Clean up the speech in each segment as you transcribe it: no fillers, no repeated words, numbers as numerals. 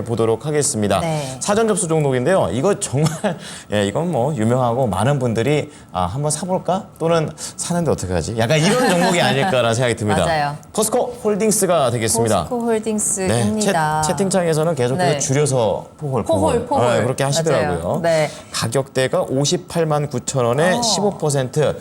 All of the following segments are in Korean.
보도록 하겠습니다. 네. 사전 접수 종목인데요. 이거 정말 이건 뭐 유명하고 많은 분들이 한번 사볼까? 또는 사는데 어떻게 하지? 약간 이런 종목이 아닐까라는 생각이 듭니다. 맞아요. 포스코 홀딩스가 되겠습니다. 포스코 홀딩스입니다. 채팅창에서는 계속해서 네. 줄여서 포홀. 포홀. 네, 그렇게 하시더라고요. 맞아요. 네. 가격대가 58만 9천 원에 15%.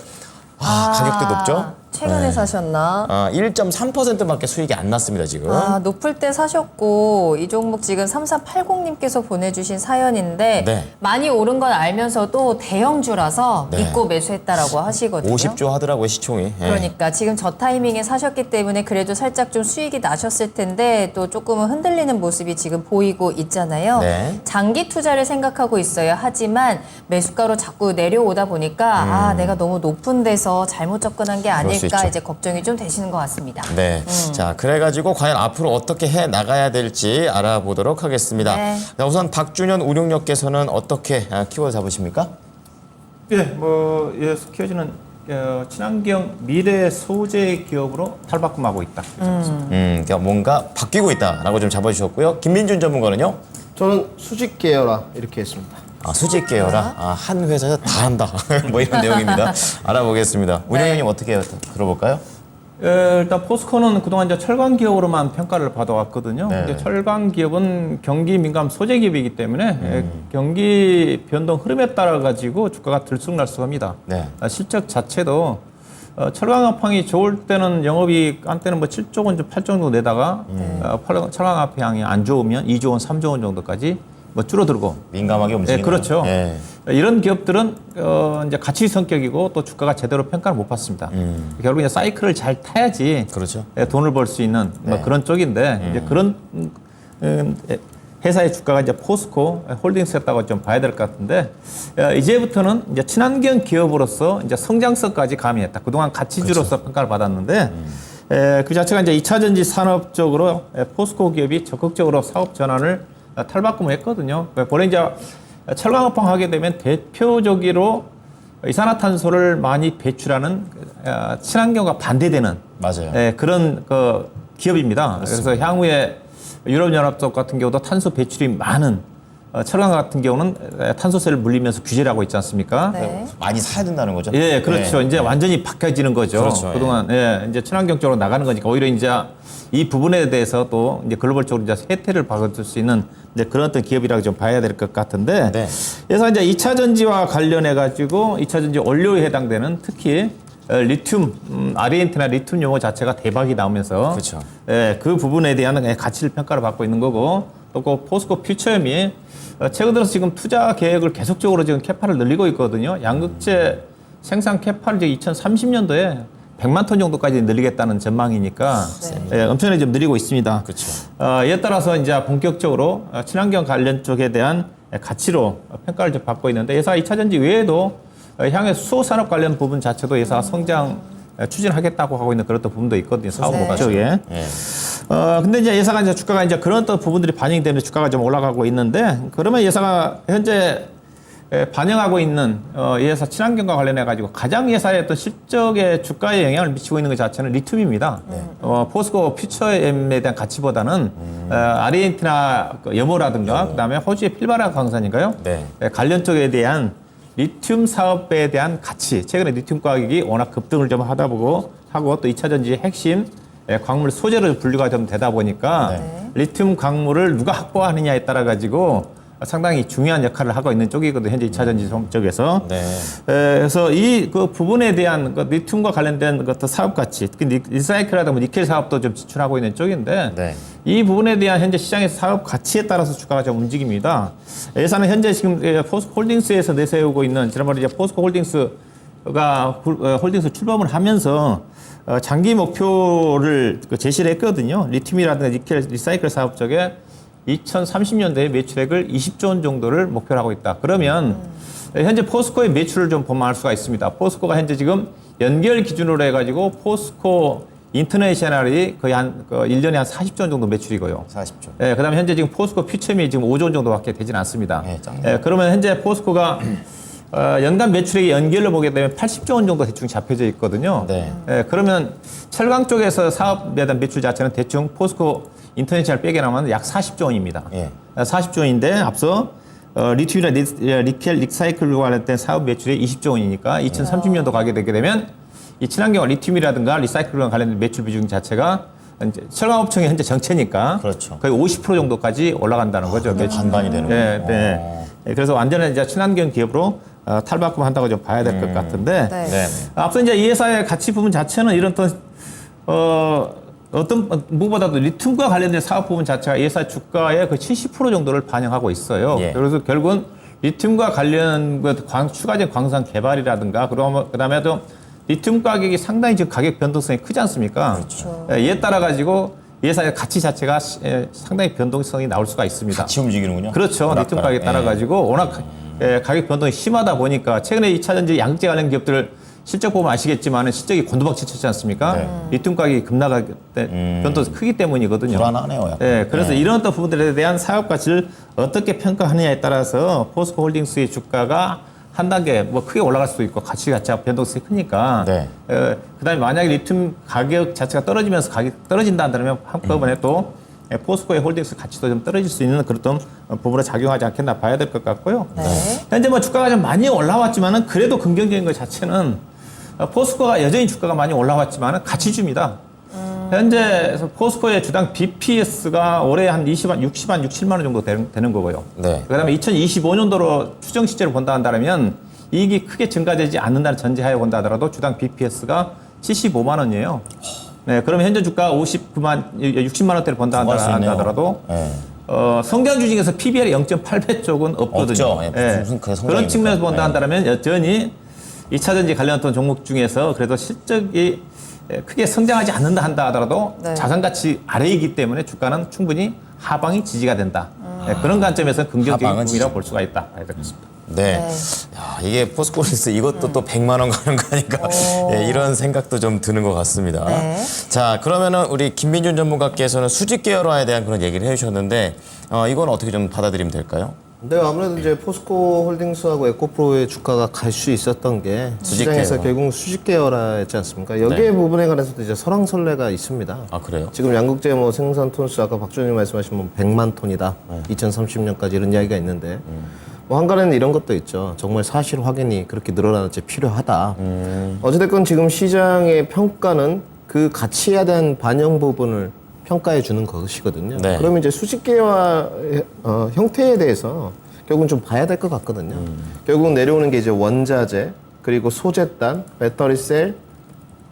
가격대 높죠? 최근에 사셨나? 1.3%밖에 수익이 안 났습니다, 지금. 높을 때 사셨고 이 종목 지금 3380님께서 보내주신 사연인데 네. 많이 오른 건 알면서도 대형주라서 네. 믿고 매수했다라고 하시거든요. 50조 하더라고요, 시총이. 그러니까 지금 저 타이밍에 사셨기 때문에 그래도 살짝 좀 수익이 나셨을 텐데 또 조금은 흔들리는 모습이 지금 보이고 있잖아요. 네. 장기 투자를 생각하고 있어야 하지만 매수가로 자꾸 내려오다 보니까 내가 너무 높은 데서 잘못 접근한 게 아닐까 이제 걱정이 좀 되시는 것 같습니다. 네. 자, 그래가지고 과연 앞으로 어떻게 해 나가야 될지 알아보도록 하겠습니다. 네. 자, 우선 박준현 운용력께서는 어떻게 키워드 잡으십니까? 키워지는 친환경 미래 소재 기업으로 탈바꿈하고 있다. 그러니까 뭔가 바뀌고 있다라고 좀 잡아주셨고요. 김민준 전문가는요? 저는 수직 계열화 이렇게 했습니다. 수직 계열화. 한 회사에서 다 한다. 뭐 이런 내용입니다. 알아보겠습니다. 운영님 어떻게 들어볼까요? 일단 포스코는 그동안 이제 철강 기업으로만 평가를 받아왔거든요. 네. 근데 철강 기업은 경기 민감 소재 기업이기 때문에 경기 변동 흐름에 따라 가지고 주가가 들쑥날쑥합니다. 네. 실적 자체도 철강 업황이 좋을 때는 영업이익 한때는 뭐 7조 원, 8조 정도 내다가 철강 업황이 안 좋으면 2조 원, 3조 원 정도까지 뭐 줄어들고. 민감하게 움직이는. 그렇죠. 예. 이런 기업들은 이제 가치 성격이고 또 주가가 제대로 평가를 못 받습니다. 결국 이제 사이클을 잘 타야지 그렇죠. 돈을 벌 수 있는 뭐 그런 쪽인데 이제 그런 회사의 주가가 이제 포스코 홀딩스였다고 좀 봐야 될 것 같은데 이제부터는 이제 친환경 기업으로서 이제 성장성까지 가미했다. 그동안 가치주로서 평가를 받았는데 그 자체가 이제 2차 전지 산업 쪽으로 포스코 기업이 적극적으로 사업 전환을 탈바꿈을 했거든요. 본래 이제 철강업황 하게 되면 대표적으로 이산화탄소를 많이 배출하는 친환경과 반대되는 맞아요. 그런 기업입니다. 그렇습니다. 그래서 향후에 유럽연합 쪽 같은 경우도 탄소 배출이 많은 철강 같은 경우는 탄소세를 물리면서 규제를 하고 있지 않습니까? 네. 많이 사야 된다는 거죠? 예, 그렇죠. 네. 이제 완전히 바뀌어지는 거죠. 그렇죠. 그동안 이제 친환경 쪽으로 나가는 거니까 오히려 이제 이 부분에 대해서 또 이제 글로벌적으로 이제 혜택을 받을 수 있는 이제 그런 어떤 기업이라고 좀 봐야 될 것 같은데. 네. 그래서 이제 2차 전지와 관련해 가지고 2차 전지 원료에 해당되는 특히 리튬, 아르헨티나 리튬 용어 자체가 대박이 나오면서 그렇죠. 그 부분에 대한 가치를 평가를 받고 있는 거고 또 그 포스코 퓨처엠이 최근 들어서 지금 투자 계획을 계속적으로 지금 캐파를 늘리고 있거든요. 양극재 생산 캐파를 이제 2030년도에 100만 톤 정도까지 늘리겠다는 전망이니까 엄청나게 좀 늘리고 있습니다. 그렇죠. 이에 따라서 이제 본격적으로 친환경 관련 쪽에 대한 가치로 평가를 좀 받고 있는데 회사 2차 전지 외에도 향후 수소 산업 관련 부분 자체도 회사가 성장 추진하겠다고 하고 있는 그런 또 부분도 있거든요. 사업 쪽에. 네. 근데 이제 예사가 이제 주가가 이제 그런 또 부분들이 반영이 되면서 주가가 좀 올라가고 있는데 그러면 예사가 현재 반영하고 있는 이 회사 친환경과 관련해 가지고 가장 예사의 어떤 실적에 주가에 영향을 미치고 있는 것 자체는 리튬입니다. 포스코 퓨처엠에 대한 가치보다는 아르헨티나 염호라든가 그다음에 호주의 필바라 광산인가요? 네. 관련 쪽에 대한 리튬 사업에 대한 가치, 최근에 리튬 가격이 워낙 급등을 좀 하다 보고 하고 또 2차 전지 핵심 광물 소재로 분류가 좀 되다 보니까 리튬 광물을 누가 확보하느냐에 따라 가지고 상당히 중요한 역할을 하고 있는 쪽이거든요. 현재 2차 전지 쪽에서. 네. 그래서 이 그 부분에 대한 리튬과 관련된 그 사업 가치, 특히 리사이클하다 니켈 사업도 좀 지출하고 있는 쪽인데 네. 이 부분에 대한 현재 시장의 사업 가치에 따라서 주가가 좀 움직입니다. 예산은 현재 지금 포스코 홀딩스에서 내세우고 있는 지난번에 이제 포스코 홀딩스가 홀딩스 출범을 하면서 장기 목표를 제시를 했거든요. 리튬이라든가 니켈 리사이클 사업 쪽에 2030년도에 매출액을 20조 원 정도를 목표로 하고 있다. 그러면 현재 포스코의 매출을 좀 보면 알 수가 있습니다. 포스코가 현재 지금 연결 기준으로 해가지고 포스코 인터내셔널이 거의 한 1년에 한 40조 원 정도 매출이고요. 40조. 예, 그다음에 현재 지금 포스코 퓨처엠이 지금 5조 원 정도밖에 되지는 않습니다. 네, 작네요. 그러면 현재 포스코가 연간 매출액의 연결로 보게 되면 80조 원 정도 대충 잡혀져 있거든요. 네. 그러면 철강 쪽에서 사업에 대한 매출 자체는 대충 포스코 인터내셔널 빼게 나면 약 40조 원입니다. 예. 40조 원인데 앞서 리튬이나 니켈 리사이클과 관련된 사업 매출이 20조 원이니까 2030년도 가게 되게 되면 이 친환경 리튬이라든가 리사이클과 관련된 매출 비중 자체가 이제 철강업종이 현재 정체니까 그렇죠. 거의 50% 정도까지 올라간다는 거죠. 그게 반반이 되는군요. 네. 그래서 완전히 이제 친환경 기업으로 탈바꿈한다고 좀 봐야 될 것 같은데 네. 네. 앞서 이제 이 회사의 가치 부분 자체는 이런 어떤 무엇보다도 리튬과 관련된 사업 부분 자체가 이 회사 주가의 그 70% 정도를 반영하고 있어요. 예. 그래서 결국은 리튬과 관련 추가적인 광산 개발이라든가 그다음에 또 리튬 가격이 상당히 지금 가격 변동성이 크지 않습니까? 그렇죠. 이에 따라 가지고 이 회사의 가치 자체가 상당히 변동성이 나올 수가 있습니다. 같이 움직이는군요. 그렇죠. 리튬 가격에 따라 가지고 워낙 가격 변동이 심하다 보니까 최근에 2차 전지 양극재 관련 기업들 실적 보면 아시겠지만 실적이 곤두박질 쳤지 않습니까? 네. 리튬 가격이 급락하기 변동이 크기 때문이거든요. 불안하네요. 약간. 네, 그래서 이런 어떤 부분들에 대한 사업 가치를 어떻게 평가하느냐에 따라서 포스코 홀딩스의 주가가 한 단계 뭐 크게 올라갈 수도 있고 가치 자체가 변동성이 크니까 네. 그다음에 만약에 리튬 가격 자체가 떨어지면서 가격이 떨어진다 한다면 한꺼번에 또 포스코의 홀딩스 가치도 좀 떨어질 수 있는 그런 부분으로 작용하지 않겠나 봐야 될 것 같고요. 네. 현재 뭐 주가가 좀 많이 올라왔지만은 그래도 긍정적인 것 자체는 포스코가 여전히 주가가 많이 올라왔지만은 가치주입니다. 현재 포스코의 주당 BPS가 올해 한 67만 원 정도 되는 거고요. 네. 그다음에 2025년도로 추정 시제를 본다 한다면 이익이 크게 증가되지 않는다는 전제하에 본다 하더라도 주당 BPS가 75만 원이에요. 네, 그러면 현재 주가 60만 원대를 본다 들어갈 수 있네요. 하더라도 네. 성장주 중에서 PBR이 0.8배 쪽은 없거든요. 없죠. 예, 무슨 그 성장입니까? 그런 측면에서 본다 네. 한다면 여전히 2차 전지 관련된 종목 중에서 그래도 실적이 크게 성장하지 않는다 한다 하더라도 네. 자산가치 아래이기 때문에 주가는 충분히 하방이 지지가 된다. 그런 관점에서 긍정적인 하방은 부분이라고 볼 수가 있다. 봐야 될 것 같습니다. 네. 네. 야, 이게 포스코홀딩스 이것도 또 100만 원 가는 거니까 예, 이런 생각도 좀 드는 것 같습니다. 네. 자, 그러면은 우리 김민준 전문가께서는 수직 계열화에 대한 그런 얘기를 해주셨는데 이건 어떻게 좀 받아들이면 될까요? 네, 아무래도 이제 포스코 홀딩스하고 에코프로의 주가가 갈 수 있었던 게 수직 시장에서 계열화. 결국 수직 계열화였지 않습니까? 여기에 네. 부분에 관해서도 이제 설왕설래가 있습니다. 아, 그래요? 지금 양극재 뭐 생산 톤수 아까 박 주任말씀하신 뭐 100만 톤이다. 2030년까지 이런 이야기가 있는데 뭐 한간에는 이런 것도 있죠. 정말 사실 확인이 그렇게 늘어나는지 필요하다. 어찌됐건 지금 시장의 평가는 그 가치에 대한 반영 부분을 평가해 주는 것이거든요. 네. 그러면 이제 수직 계열화 형태에 대해서 결국은 좀 봐야 될 것 같거든요. 결국은 내려오는 게 이제 원자재 그리고 소재단, 배터리셀,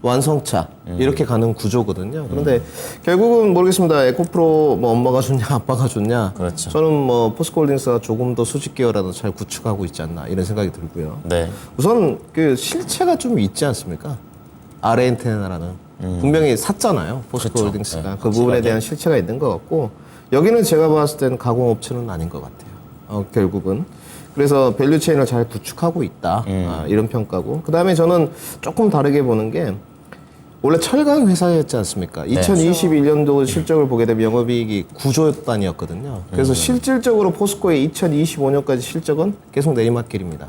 완성차 이렇게 가는 구조거든요. 그런데 결국은 모르겠습니다. 에코프로 뭐 엄마가 좋냐 아빠가 좋냐. 그렇죠. 저는 뭐 포스코홀딩스가 조금 더 수직 계열화도 잘 구축하고 있지 않나 이런 생각이 들고요. 네. 우선 그 실체가 좀 있지 않습니까? 아르헨티나라는 분명히 샀잖아요. 포스코홀딩스가 그렇죠. 네, 그 부분에 확실하게. 대한 실체가 있는 것 같고 여기는 제가 봤을 때는 가공업체는 아닌 것 같아요. 결국은 그래서 밸류 체인을 잘 구축하고 있다 이런 평가고 그 다음에 저는 조금 다르게 보는 게 원래 철강 회사였지 않습니까? 2021년도 실적을 보게 되면 영업이익이 9조 단위였거든요. 그래서 실질적으로 포스코의 2025년까지 실적은 계속 내리막길입니다.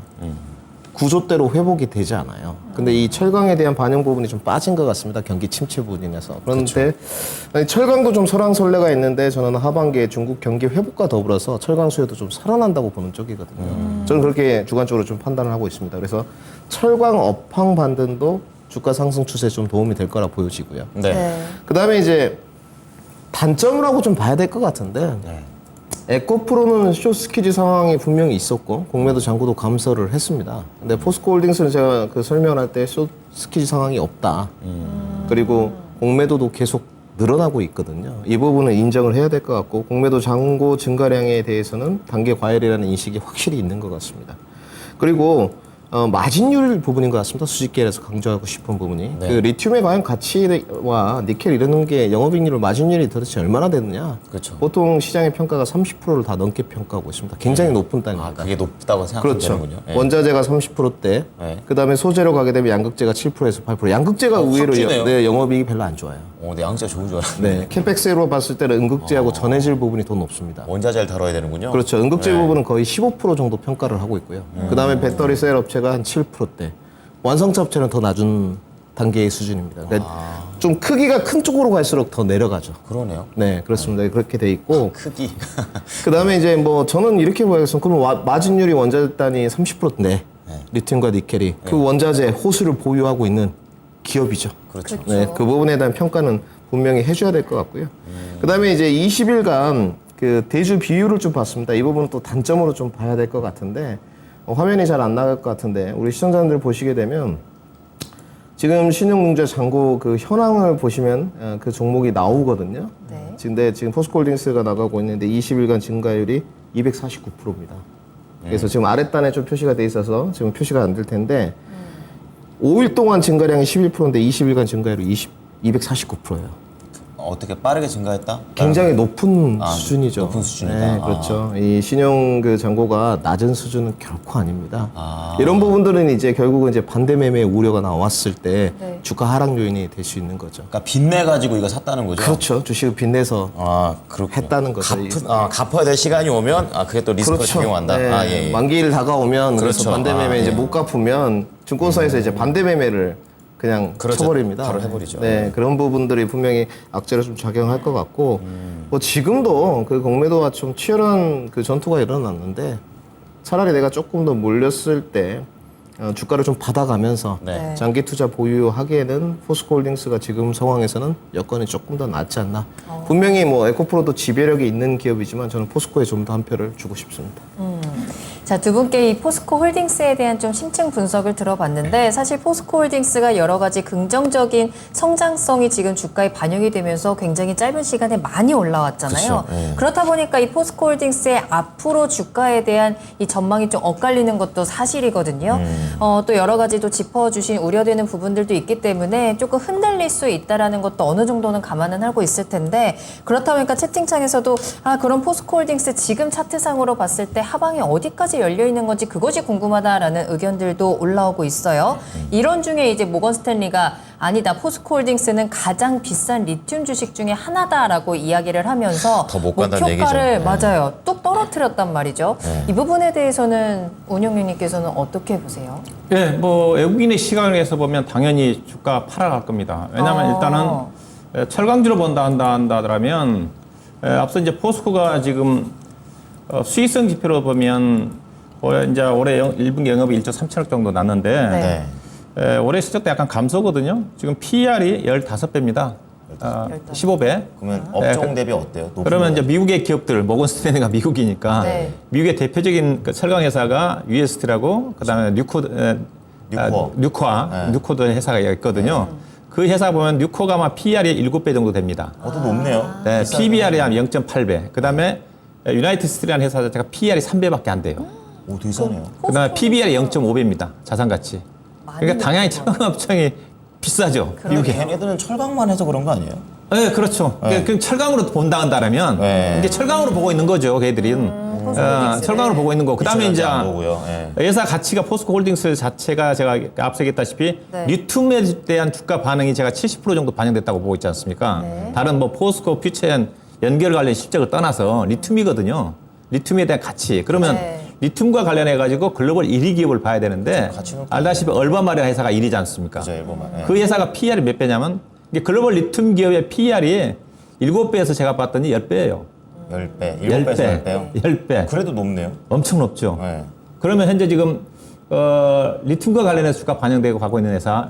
9조대로 회복이 되지 않아요. 근데 이 철강에 대한 반영 부분이 좀 빠진 것 같습니다. 경기 침체 부분에서. 그런데 아니, 철강도 좀 설왕설래가 있는데 저는 하반기에 중국 경기 회복과 더불어서 철강 수요도 좀 살아난다고 보는 쪽이거든요. 저는 그렇게 주관적으로 좀 판단을 하고 있습니다. 그래서 철강 업황 반등도 주가 상승 추세에 좀 도움이 될 거라 보여지고요. 네. 그다음에 이제 단점이라고 좀 봐야 될 것 같은데 에코프로는 숏스퀴즈 상황이 분명히 있었고 공매도 잔고도 감소를 했습니다. 근데 포스코홀딩스는 제가 그 설명을 할 때 숏스퀴즈 상황이 없다. 그리고 공매도도 계속 늘어나고 있거든요. 이 부분은 인정을 해야 될 것 같고 공매도 잔고 증가량에 대해서는 단계 과열이라는 인식이 확실히 있는 것 같습니다. 그리고 마진율 부분인 것 같습니다. 수직계열에서 강조하고 싶은 부분이. 네. 그 리튬의 과연 가치와 니켈 이런 게 영업이익률 마진율이 도대체 얼마나 되느냐. 그렇죠. 보통 시장의 평가가 30%를 다 넘게 평가하고 있습니다. 굉장히 높은 아, 단위입니다. 그게 높다고 생각하면 그렇죠. 되는군요. 예. 원자재가 30%대, 네. 그다음에 소재로 가게 되면 양극재가 7%에서 8%. 양극재가 의외로 찌네요. 영업이익이 별로 안 좋아요. 네, 양자 좋은 줄 알았는데. 네, 캠팩스로 봤을 때는 응급재하고 전해질 부분이 더 높습니다. 원자재를 다뤄야 되는군요. 그렇죠. 응급재 부분은 거의 15% 정도 평가를 하고 있고요. 그다음에 배터리 셀 업체가 한 7%대, 완성차 업체는 더 낮은 단계의 수준입니다. 그러니까 좀 크기가 큰 쪽으로 갈수록 더 내려가죠. 그러네요. 네, 그렇습니다. 그렇게 돼 있고. 크기. 그다음에 이제 뭐 저는 이렇게 봐야겠습니다. 그럼 마진율이 원자재 단위 30%인데 리튬과 니켈이 그 원자재 호수를 보유하고 있는 기업이죠. 그렇죠. 네, 그 부분에 대한 평가는 분명히 해줘야 될 것 같고요. 그다음에 이제 20일간 그 대주 비율을 좀 봤습니다. 이 부분은 또 단점으로 좀 봐야 될 것 같은데 화면이 잘 안 나갈 것 같은데 우리 시청자분들 보시게 되면 지금 신용융자 잔고 그 현황을 보시면 그 종목이 나오거든요. 네. 근데 지금 포스코홀딩스가 나가고 있는데 20일간 증가율이 249%입니다. 그래서 지금 아랫단에 좀 표시가 돼 있어서 지금 표시가 안 될 텐데 5일 동안 증가량이 11%인데 20일간 증가율이 249%예요. 어떻게 빠르게 증가했다? 굉장히 높은 수준이죠. 높은 수준이다. 네, 그렇죠. 이 신용 그 잔고가 낮은 수준은 결코 아닙니다. 이런 부분들은 이제 결국은 이제 반대 매매 우려가 나왔을 때 네. 주가 하락 요인이 될 수 있는 거죠. 그러니까 빚내 가지고 이거 샀다는 거죠? 그렇죠. 주식을 빚내서 그렇군요. 했다는 거죠. 갚아야 될 시간이 오면 그게 또 리스크가 적용한다. 네. 예. 만기일 다가오면 그래서 그렇죠. 반대 매매 이제 예. 못 갚으면 증권사에서 이제 반대 매매를 그냥 그렇죠. 쳐버립니다. 바로 해버리죠. 네, 그런 부분들이 분명히 악재로 좀 작용할 것 같고, 뭐 지금도 그 공매도와 좀 치열한 그 전투가 일어났는데, 차라리 내가 조금 더 몰렸을 때 주가를 좀 받아가면서 네. 장기 투자 보유하기에는 포스코홀딩스가 지금 상황에서는 여건이 조금 더 낫지 않나. 분명히 뭐 에코프로도 지배력이 있는 기업이지만 저는 포스코에 좀 더 한 표를 주고 싶습니다. 자, 두 분께 이 포스코 홀딩스에 대한 좀 심층 분석을 들어봤는데 사실 포스코 홀딩스가 여러 가지 긍정적인 성장성이 지금 주가에 반영이 되면서 굉장히 짧은 시간에 많이 올라왔잖아요. 그렇죠. 예. 그렇다 보니까 이 포스코 홀딩스의 앞으로 주가에 대한 이 전망이 좀 엇갈리는 것도 사실이거든요. 또 여러 가지 또 짚어주신 우려되는 부분들도 있기 때문에 조금 흔들릴 수 있다라는 것도 어느 정도는 감안은 하고 있을 텐데 그렇다 보니까 채팅창에서도 그럼 포스코 홀딩스 지금 차트상으로 봤을 때 하방이 어디까지 열려 있는 건지 그것이 궁금하다라는 의견들도 올라오고 있어요. 이런 중에 이제 모건 스탠리가 아니다. 포스코홀딩스는 가장 비싼 리튬 주식 중에 하나다라고 이야기를 하면서 더못 간다는 목표가를 얘기죠. 네. 맞아요. 뚝 떨어뜨렸단 말이죠. 이 부분에 대해서는 운영위님께서는 어떻게 보세요? 예, 뭐 외국인의 시각을 해서 보면 당연히 주가 팔아갈 겁니다. 왜냐하면 일단은 철강주로 본다 한다면 앞서 이제 포스코가 지금 수익성 지표로 보면 올해 1분기 영업이 1조 3천억 정도 났는데 네. 올해 실적도 약간 감소거든요. 지금 PER이 15배입니다. 15배. 그러면 업종 대비 어때요? 높은 그러면 거? 이제 미국의 기업들, 모건 스탠리가 미국이니까 네. 미국의 대표적인 그 철강 회사가 UST라고 그다음에 뉴코드 회사가 있거든요. 그 회사 보면 뉴코가 아마 PER이 7배 정도 됩니다. 더 높네요. 네, PBR이 한 0.8배. 그다음에 유나이티드 스틸이라는 회사 자체가 PER이 3배밖에 안 돼요. 오, 되게 싸네요. 그다음에 PBR이 0.5배입니다. 자산 가치. 그러니까 당연히 철강 업종이 비싸죠. 미국에. 걔네들은 철강만 해서 그런 거 아니에요? 네, 그렇죠. 그럼 철강으로 본다 한다면 네. 이게 철강으로 보고 있는 거죠, 걔들은. 철강으로 보고 있는 거. 그다음에 이제 안 보고요. 예. 회사 가치가 포스코 홀딩스 자체가 제가 앞서 얘기했다시피 네. 리튬에 대한 주가 반응이 제가 70% 정도 반영됐다고 보고 있지 않습니까? 네. 다른 뭐 포스코 퓨처엔 연결 관련 실적을 떠나서 리튬이거든요. 리튬에 대한 가치. 그러면 네. 리튬과 관련해 가지고 글로벌 1위 기업을 봐야 되는데 가치는 알다시피 얼바마리 회사가 1위지 않습니까? 그죠, 일본만. 예. 그 회사가 PER이 몇 배냐면 이게 글로벌 리튬 기업의 PER이 7배에서 제가 봤더니 10배예요. 10배. 7배에서 10배요? 10배. 그래도 높네요. 엄청 높죠. 예. 그러면 현재 지금 리튬과 관련해서 주가 반영되고 가고 있는 회사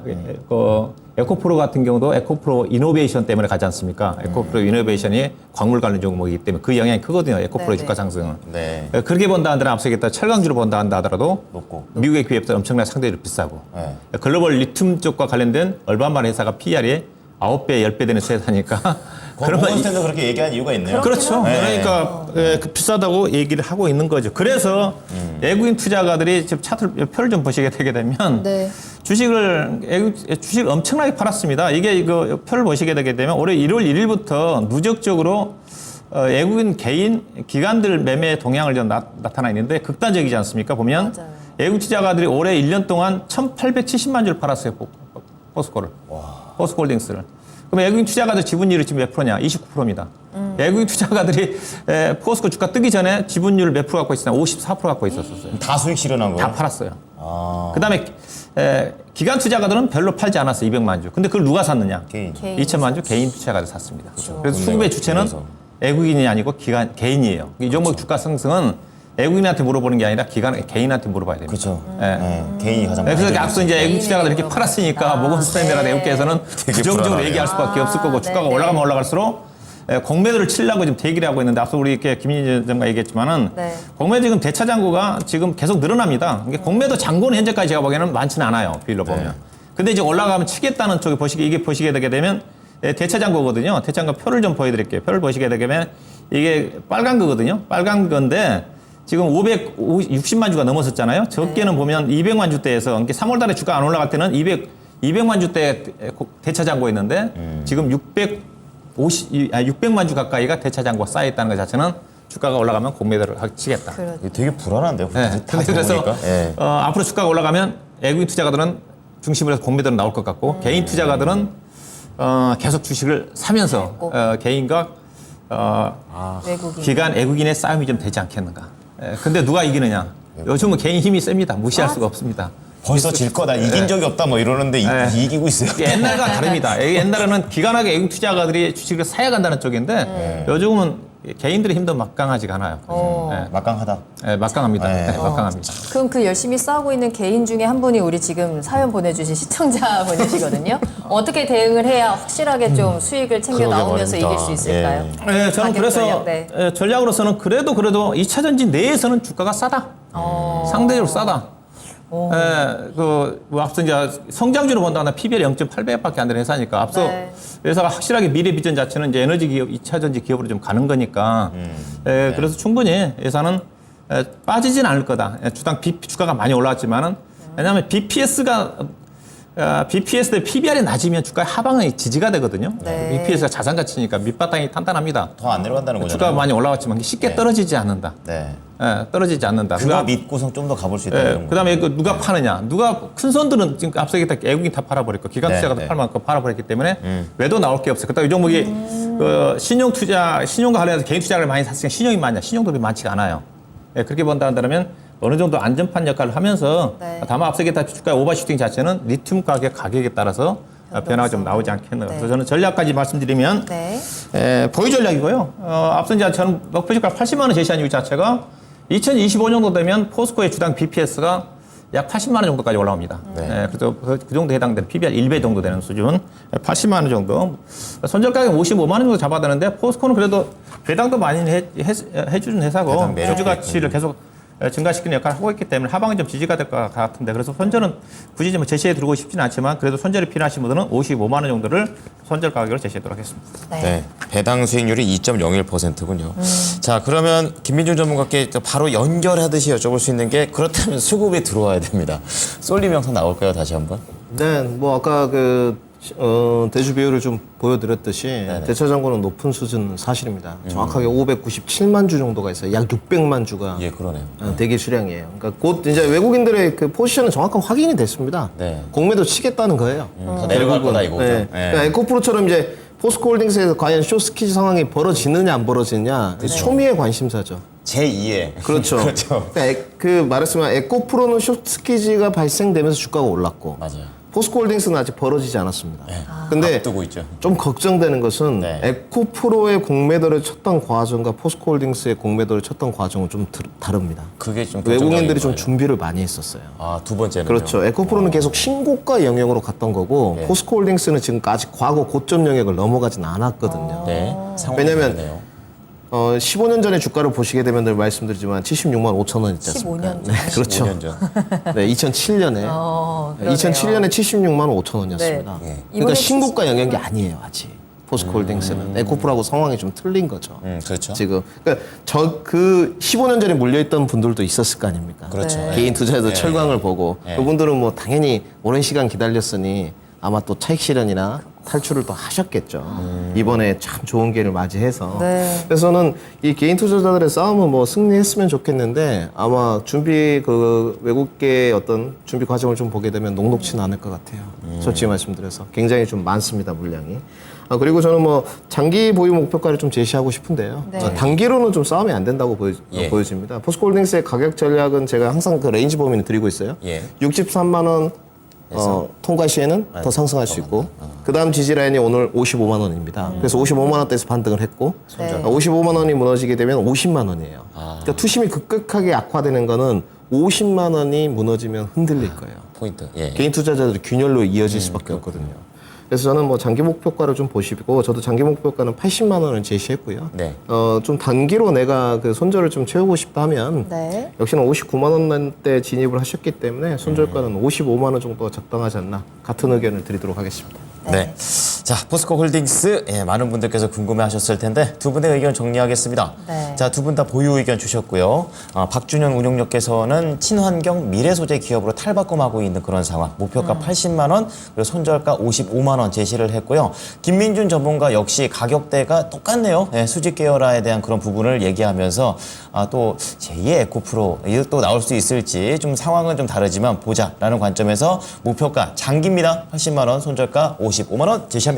에코프로 같은 경우도 에코프로 이노베이션 때문에 가지 않습니까? 에코프로 이노베이션이 광물 관련 종목이기 때문에 그 영향이 크거든요. 에코프로 네네. 주가 상승은. 네. 그렇게 본다 한다면 앞서 얘기했다 철강주로 본다 한다 하더라도 높고. 미국의 기업들 엄청나게 상대적으로 비싸고 네. 글로벌 리튬 쪽과 관련된 얼마만 회사가 PER이 9배, 10배 되는 회사니까 모건 스탠드 그렇게 얘기한 이유가 있네요. 그렇죠. 네. 그러니까 그 비싸다고 얘기를 하고 있는 거죠. 그래서 외국인 투자가들이 지금 표를 좀 보시게 되게 되면 네. 주식을 엄청나게 팔았습니다. 이게 이거 표를 보시게 되게 되면 올해 1월 1일부터 누적적으로 외국인 개인 기관들 매매 동향을 좀 나타나 있는데 극단적이지 않습니까? 보면 맞아요. 외국 투자가들이 올해 1년 동안 1,870만 주를 팔았어요. 포스코를. 포스코홀딩스를. 그럼 외국인 투자가들 지분율이 지금 몇 프로냐? 29%입니다. 외국인 투자가들이 포스코 주가 뜨기 전에 지분율을 몇 프로 갖고 있었냐? 54% 갖고 있었어요. 다 수익 실현한 거예요? 다 팔았어요. 아. 그다음에 기관 투자가들은 별로 팔지 않았어요. 200만 주. 근데 그걸 누가 샀느냐? 개인. 2천만 주 개인 투자가들 샀습니다. 그래서 국내가 수급의 주체는 국내에서. 외국인이 아니고 개인이에요. 이 종목 주가 상승은 외국인한테 물어보는 게 아니라 개인한테 물어봐야 됩니다. 그렇죠. 예. 개인이 가장 많이 그래서 들고 앞서 있어요. 이제 외국 투자가들 이렇게 팔았으니까 모건 스탠리나 외국계에서는 부정적으로 불안하네요. 얘기할 수밖에 없을 거고 주가가 네네. 올라가면 올라갈수록 공매도를 치려고 지금 대기를 하고 있는데 앞서 우리 이렇게 김민희 전가 얘기했지만은 네. 공매 지금 대차 잔고가 지금 계속 늘어납니다. 이게 공매도 잔고는 현재까지 제가 보기에는 많지는 않아요. 비율로 보면. 근데 이제 올라가면 치겠다는 쪽에 보시게 되게 되면 대차 잔고거든요. 대차 잔고 표를 좀 보여드릴게요. 표를 보시게 되면 이게 빨간 거거든요. 빨간 건데 지금 560만 주가 넘었었잖아요. 적게는 보면 200만 주대에서 3월 달에 주가 안 올라갈 때는 200만 주대 대차 잔고였는데 지금 600만 주 가까이가 대차 잔고가 쌓여 있다는 것 자체는 주가가 올라가면 공매도를 치겠다. 이게 되게 불안한데요. 네. 다 그래서 들어보니까. 예. 앞으로 주가가 올라가면 외국인 투자가들은 중심으로 해서 공매도로 나올 것 같고 개인 투자가들은 계속 주식을 사면서 개인과 외국인. 기관 외국인의 싸움이 좀 되지 않겠는가. 근데 누가 이기느냐. 요즘은 개인 힘이 셉니다. 무시할 수가 없습니다. 벌써 질 거다. 이긴 적이 없다. 뭐 이러는데 이기고 있어요. 옛날과 다릅니다. 옛날에는 기관하게 외국 투자가들이 주식을 사야 간다는 쪽인데 요즘은 개인들의 힘도 막강하지가 않아요. 막강하다. 막강합니다. 네. 막강합니다. 그럼 그 열심히 싸우고 있는 개인 중에 한 분이 우리 지금 사연 보내주신 시청자분이시거든요. 어떻게 대응을 해야 확실하게 좀 수익을 챙겨 그러게 나오면서 말입니다. 이길 수 있을까요? 네, 저는 가격 그래서 전략, 네. 전략으로서는 그래도 2차 전지 내에서는 주가가 싸다. 상대적으로 싸다. 뭐 앞서 이제 성장주로 본다거나 PBR 0.8배밖에 안 되는 회사니까 앞서 네. 회사가 확실하게 미래 비전 자체는 이제 에너지 기업, 2차 전지 기업으로 좀 가는 거니까 그래서 충분히 회사는 빠지진 않을 거다. 주가가 많이 올라왔지만은 왜냐하면 BPS가 BPS 대 PBR이 낮으면 주가의 하방의 지지가 되거든요. 네. BPS가 자산 가치니까 밑바탕이 탄탄합니다. 더 안 내려간다는 거잖아요. 주가가 많이 올라왔지만 쉽게 떨어지지 않는다. 네. 떨어지지 않는다. 그거 믿고선 좀 더 가볼 수 있다. 그다음에 누가 파느냐? 누가 큰 손들은 지금 앞서 얘기했다 외국인 다 팔아버렸고 기관 네, 투자가도 네. 팔 만큼 팔아버렸기 때문에 외도 나올 게 없어요. 그다음에 이 종목이 신용과 관련해서 개인 투자를 많이 샀으니까 신용이 많냐? 신용도이 많지가 않아요. 그렇게 본다면 어느 정도 안전판 역할을 하면서 네. 다만 앞서 얘기했다 주가의 오버슈팅 자체는 리튬 가격에 따라서 변화가 좀 나오지 않겠나. 네. 그래서 저는 전략까지 말씀드리면 네. 보유 전략이고요. 앞서 이제 저는 목표 주가 80만 원 제시한 이유 자체가 2025 정도 되면 포스코의 주당 BPS가 약 80만 원 정도까지 올라옵니다. 그래서 그 정도 해당되는 PBR 1배 정도 되는 수준 80만 원 정도. 손절 가격 55만 원 정도 잡아야 되는데 포스코는 그래도 배당도 많이 해주는 회사고 배당 매력 주주 가치를 계속 증가시키는 역할을 하고 있기 때문에 하방이 좀 지지가 될 것 같은데 그래서 손절은 굳이 좀 제시해 드리고 싶지는 않지만 그래도 손절이 필요하신 분들은 55만 원 정도를 손절 가격으로 제시하도록 하겠습니다. 네. 배당 수익률이 2.01%군요. 자, 그러면 김민중 전문가께 바로 연결하듯이 여쭤볼 수 있는 게 그렇다면 수급이 들어와야 됩니다. 쏠림 영상 나올까요? 다시 한번? 네, 뭐 아까 대주 비율을 좀 보여드렸듯이 대차 잔고는 높은 수준은 사실입니다. 정확하게 597만 주 정도가 있어요. 약 600만 주가 예, 그러네요. 대기 수량이에요. 그러니까 곧 이제 외국인들의 그 포지션은 정확한 확인이 됐습니다. 네. 공매도 치겠다는 거예요. 더 내려갈 거다 이거죠. 네. 그러니까 에코프로처럼 이제 포스코홀딩스에서 과연 쇼스키즈 상황이 벌어지느냐 안 벌어지느냐 초미의 관심사죠. 제2의. 그렇죠. 그렇죠. 그러니까 말했지만 에코프로는 쇼스키즈가 발생되면서 주가가 올랐고 맞아요. 포스코홀딩스는 아직 벌어지지 않았습니다. 근데 앞두고 있죠. 좀 걱정되는 것은 네. 에코프로의 공매도를 쳤던 과정과 포스코홀딩스의 공매도를 쳤던 과정은 좀 다릅니다. 그게 좀 외국인들이 좀 결정적인 거예요. 준비를 많이 했었어요. 아, 두 번째는 그렇죠. 에코프로는 계속 신고가 영역으로 갔던 거고 네. 포스코홀딩스는 지금까지 과거 고점 영역을 넘어가진 않았거든요. 네. 상황이 왜냐면 다르네요. 15년 전에 주가를 보시게 되면 늘 말씀드리지만 76만 5천 원 있지 않습니까? 15년 네, 그렇죠. 5년 전. 네, 2007년에 그러네요. 2007년에 76만 5천 원이었습니다. 네. 그러니까 이번에 신고가 영역이 아니에요, 아직. 포스코홀딩스는 에코프로하고 상황이 좀 틀린 거죠. 그렇죠. 지금 그러니까 15년 전에 물려있던 분들도 있었을 거 아닙니까? 그렇죠. 네. 개인 투자에서 철강을 보고 네. 그분들은 뭐 당연히 오랜 시간 기다렸으니 아마 또 차익 실현이나 탈출을 또 하셨겠죠. 이번에 참 좋은 기회를 맞이해서. 네. 그래서 저는 이 개인 투자자들의 싸움은 뭐 승리했으면 좋겠는데 아마 외국계의 어떤 준비 과정을 좀 보게 되면 녹록치는 않을 것 같아요. 솔직히 말씀드려서 굉장히 좀 많습니다, 물량이. 그리고 저는 뭐 장기 보유 목표가를 좀 제시하고 싶은데요. 네. 단기로는 좀 싸움이 안 된다고 예. 보여집니다. 포스코홀딩스의 가격 전략은 제가 항상 그 레인지 범위를 드리고 있어요. 예. 63만 원 통과 시에는 더 상승할 수 있고 그 다음 지지라인이 오늘 55만 원입니다. 그래서 55만 원대에서 반등을 했고 네. 55만 원이 무너지게 되면 50만 원이에요. 그러니까 투심이 급격하게 악화되는 거는 50만 원이 무너지면 흔들릴 거예요. 포인트. 예. 개인 투자자들이 균열로 이어질 수밖에 없거든요. 그래서 저는 뭐 장기 목표가를 좀 보시고 저도 장기 목표가는 80만 원을 제시했고요. 네. 좀 단기로 내가 그 손절을 좀 채우고 싶다 하면 네. 역시나 59만 원대 진입을 하셨기 때문에 손절가는 55만 원 정도가 적당하지 않나 같은 의견을 드리도록 하겠습니다. 네. 자, 포스코 홀딩스 많은 분들께서 궁금해하셨을 텐데 두 분의 의견 정리하겠습니다. 네. 자, 두 분 다 보유 의견 주셨고요. 박준현 운용력께서는 친환경 미래 소재 기업으로 탈바꿈하고 있는 그런 상황. 목표가 80만 원, 그리고 손절가 55만 원 제시를 했고요. 김민준 전문가 역시 가격대가 똑같네요. 수직 계열화에 대한 그런 부분을 얘기하면서 또 제2의 에코프로 이거 또 나올 수 있을지 좀 상황은 좀 다르지만 보자라는 관점에서 목표가 장기입니다. 80만 원, 손절가 55만 원 제시합니다.